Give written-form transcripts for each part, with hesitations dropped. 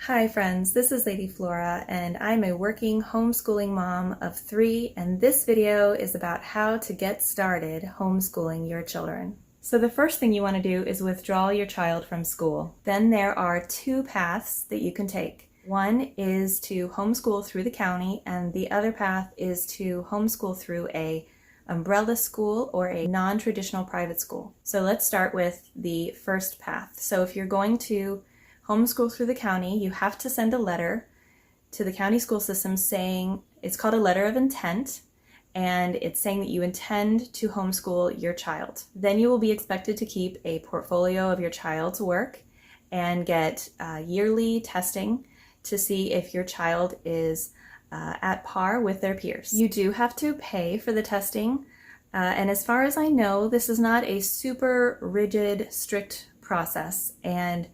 Hi friends, this is Lady Flora and I'm a working homeschooling mom of 3, and this video is about how to get started homeschooling your children. So the first thing you want to do is withdraw your child from school. Then there are 2 paths that you can take. One is to homeschool through the county, and the other path is to homeschool through a umbrella school or a non-traditional private school. So let's start with the first path. So if you're going to homeschool through the county, you have to send a letter to the county school system saying, it's called a letter of intent, and it's saying that you intend to homeschool your child. Then you will be expected to keep a portfolio of your child's work and get yearly testing to see if your child is at par with their peers. You do have to pay for the testing, and as far as I know, this is not a super rigid, strict process, and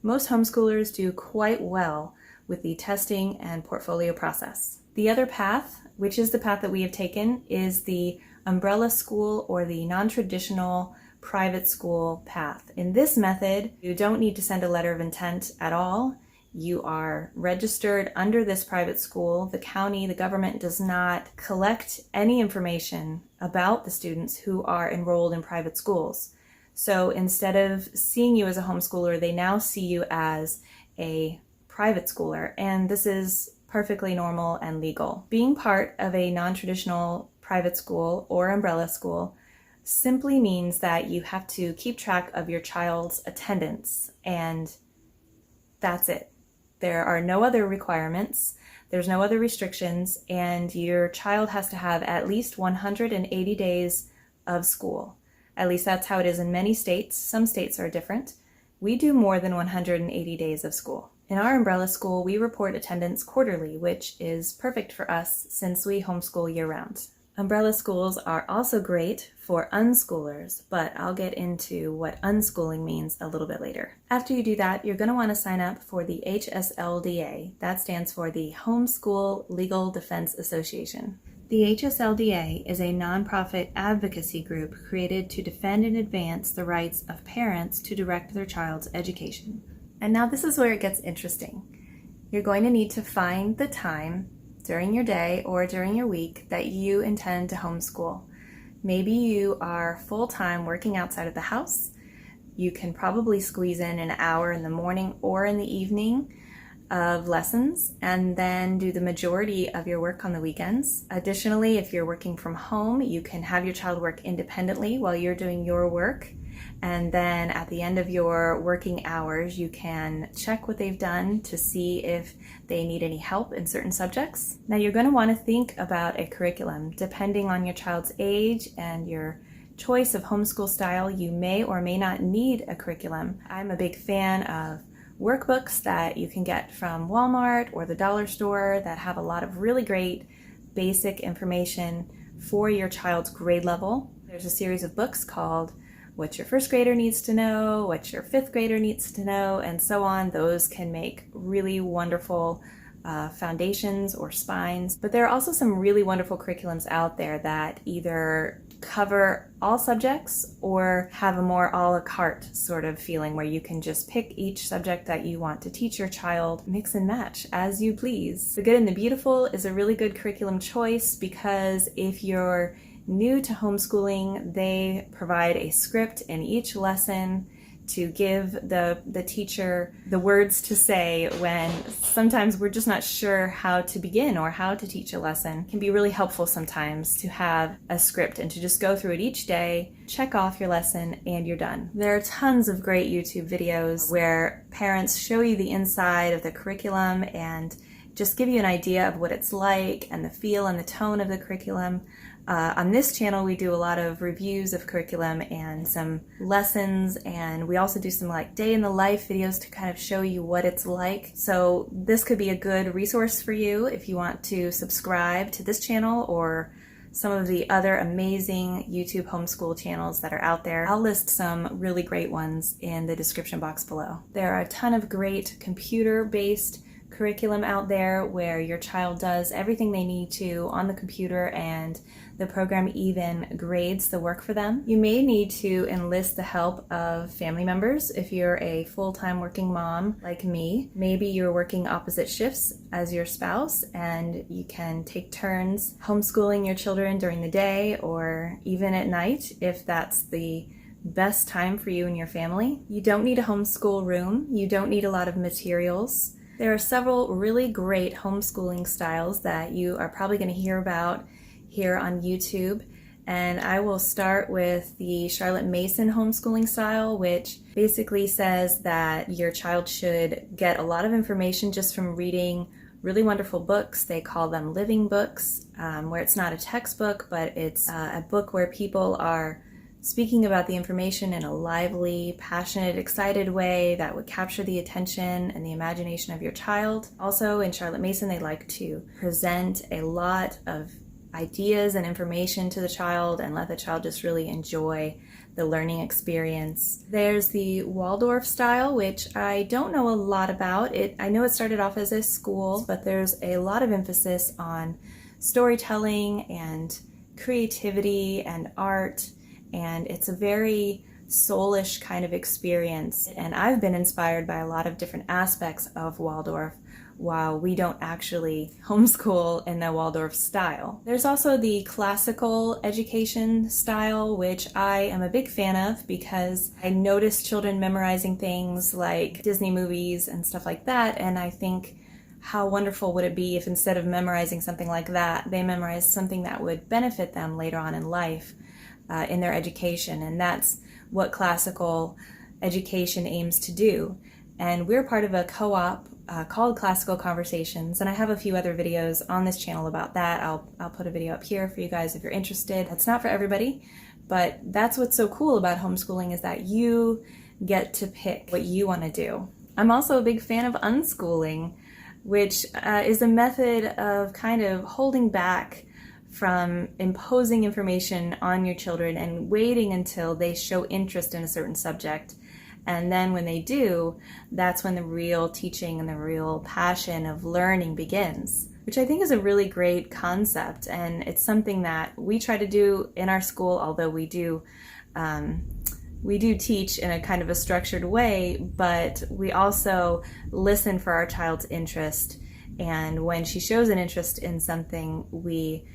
most homeschoolers do quite well with the testing and portfolio process. The other path, which is the path that we have taken, is the umbrella school or the non-traditional private school path. In this method, you don't need to send a letter of intent at all. You are registered under this private school. The county, the government does not collect any information about the students who are enrolled in private schools. So instead of seeing you as a homeschooler, they now see you as a private schooler, and this is perfectly normal and legal. Being part of a non-traditional private school or umbrella school simply means that you have to keep track of your child's attendance, and that's it. There are no other requirements, there's no other restrictions, and your child has to have at least 180 days of school. At least that's how it is in many states. Some states are different. We do more than 180 days of school. In our umbrella school, we report attendance quarterly, which is perfect for us since we homeschool year-round. Umbrella schools are also great for unschoolers, but I'll get into what unschooling means a little bit later. After you do that, you're going to want to sign up for the HSLDA. That stands for the Homeschool Legal Defense Association. The HSLDA is a nonprofit advocacy group created to defend and advance the rights of parents to direct their child's education. And now this is where it gets interesting. You're going to need to find the time during your day or during your week that you intend to homeschool. Maybe you are full-time working outside of the house. You can probably squeeze in an hour in the morning or in the evening of lessons and then do the majority of your work on the weekends. Additionally, if you're working from home, you can have your child work independently while you're doing your work, and then at the end of your working hours you can check what they've done to see if they need any help in certain subjects. Now you're going to want to think about a curriculum. Depending on your child's age and your choice of homeschool style, you may or may not need a curriculum. I'm a big fan of workbooks that you can get from Walmart or the dollar store that have a lot of really great basic information for your child's grade level. There's a series of books called What Your First Grader Needs to Know, What Your Fifth Grader Needs to Know, and so on. Those can make really wonderful foundations or spines. But there are also some really wonderful curriculums out there that either cover all subjects or have a more a la carte sort of feeling where you can just pick each subject that you want to teach your child, mix and match as you please. The Good and the Beautiful is a really good curriculum choice because if you're new to homeschooling, they provide a script in each lesson to give the teacher the words to say when sometimes we're just not sure how to begin or how to teach a lesson. It can be really helpful sometimes to have a script and to just go through it each day, check off your lesson, and you're done. There are tons of great YouTube videos where parents show you the inside of the curriculum and just give you an idea of what it's like and the feel and the tone of the curriculum. On this channel, we do a lot of reviews of curriculum and some lessons, and we also do some like day in the life videos to kind of show you what it's like. So this could be a good resource for you if you want to subscribe to this channel or some of the other amazing YouTube homeschool channels that are out there. I'll list some really great ones in the description box below. There are a ton of great computer-based curriculum out there where your child does everything they need to on the computer and the program even grades the work for them. You may need to enlist the help of family members if you're a full-time working mom like me. Maybe you're working opposite shifts as your spouse and you can take turns homeschooling your children during the day or even at night if that's the best time for you and your family. You don't need a homeschool room. You don't need a lot of materials. There are several really great homeschooling styles that you are probably going to hear about here on YouTube. And I will start with the Charlotte Mason homeschooling style, which basically says that your child should get a lot of information just from reading really wonderful books. They call them living books, where it's not a textbook, but it's a book where people are speaking about the information in a lively, passionate, excited way that would capture the attention and the imagination of your child. Also, in Charlotte Mason, they like to present a lot of ideas and information to the child and let the child just really enjoy the learning experience. There's the Waldorf style, which I don't know a lot about. I know it started off as a school, but there's a lot of emphasis on storytelling and creativity and art. And it's a very soulish kind of experience. And I've been inspired by a lot of different aspects of Waldorf while we don't actually homeschool in the Waldorf style. There's also the classical education style, which I am a big fan of because I notice children memorizing things like Disney movies and stuff like that. And I think, how wonderful would it be if instead of memorizing something like that, they memorized something that would benefit them later on in life. In their education, and that's what classical education aims to do. And we're part of a co-op called Classical Conversations, and I have a few other videos on this channel about that. I'll put a video up here for you guys if you're interested. That's not for everybody, but that's what's so cool about homeschooling is that you get to pick what you want to do. I'm also a big fan of unschooling, which is a method of kind of holding back from imposing information on your children and waiting until they show interest in a certain subject. And then when they do, that's when the real teaching and the real passion of learning begins, which I think is a really great concept. And it's something that we try to do in our school, although we do teach in a kind of a structured way, but we also listen for our child's interest. And when she shows an interest in something, we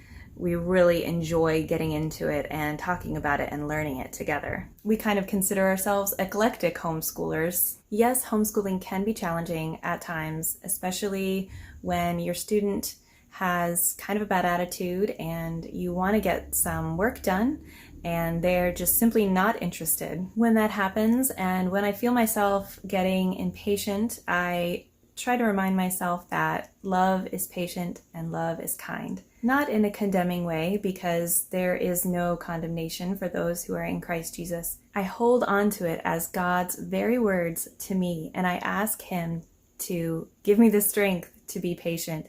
really enjoy getting into it and talking about it and learning it together. We kind of consider ourselves eclectic homeschoolers. Yes, homeschooling can be challenging at times, especially when your student has kind of a bad attitude and you want to get some work done and they're just simply not interested. When that happens and when I feel myself getting impatient, I try to remind myself that love is patient and love is kind. Not in a condemning way, because there is no condemnation for those who are in Christ Jesus. I hold on to it as God's very words to me, and I ask Him to give me the strength to be patient,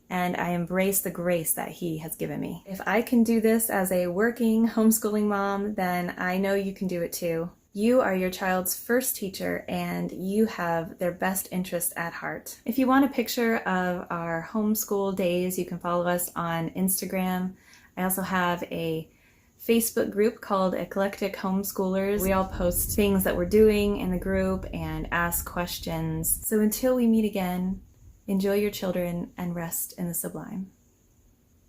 and I embrace the grace that He has given me. If I can do this as a working homeschooling mom, then I know you can do it too. You are your child's first teacher and you have their best interest at heart. If you want a picture of our homeschool days, you can follow us on Instagram. I also have a Facebook group called Eclectic Homeschoolers. We all post things that we're doing in the group and ask questions. So until we meet again, enjoy your children and rest in the sublime.